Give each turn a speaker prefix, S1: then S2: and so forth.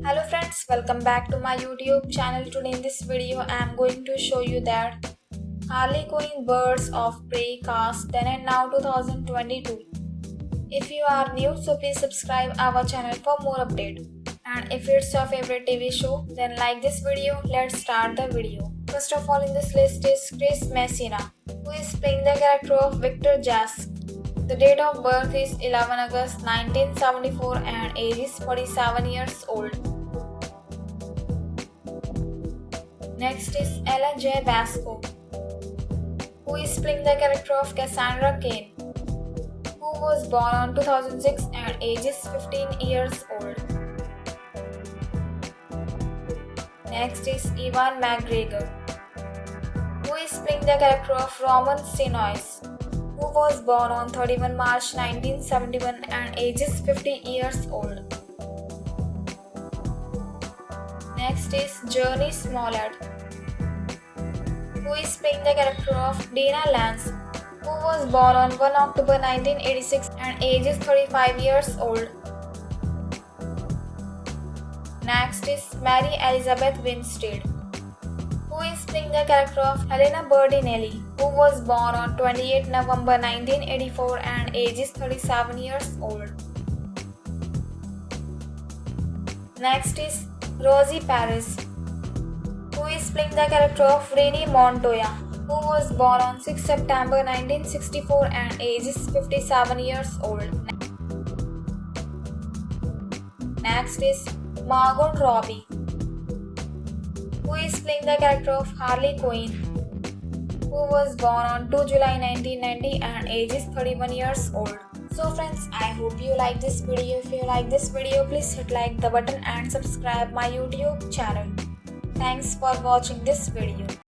S1: Hello friends, welcome back to my YouTube channel. Today in this video I am going to show you that Harley Quinn Birds of Prey cast then and now 2022. If you are new, so please subscribe our channel for more update. And if it's your favorite TV show, then like this video. Let's start the video. First of all in this list is Chris Messina, who is playing the character of Victor Jask. The date of birth is 11 August 1974 and age is 47 years old. Next is J Vasco, who is playing the character of Cassandra Cain, who was born on 2006 and age is 15 years old. Next is McGregor, who is playing the character of Roman Sinois, who was born on 31 March 1971 and age is 50 years old. Next is Smallard, who is playing the character of Dina Lance, who was born on 1 October 1986 and age is 35 years old. Next is Mary Elizabeth Winstead, who is playing the character of Helena Berdinelli, who was born on 28 November 1984 and age is 37 years old. Next is Rosie Paris, who is playing the character of Renee Montoya, who was born on 6 September 1964 and age is 57 years old. Next is Margot Robbie, who is playing the character of Harley Quinn, who was born on 2 July 1990 and age is 31 years old. So friends, I hope you like this video. If you like this video, please hit like the button and subscribe my YouTube channel. Thanks for watching this video.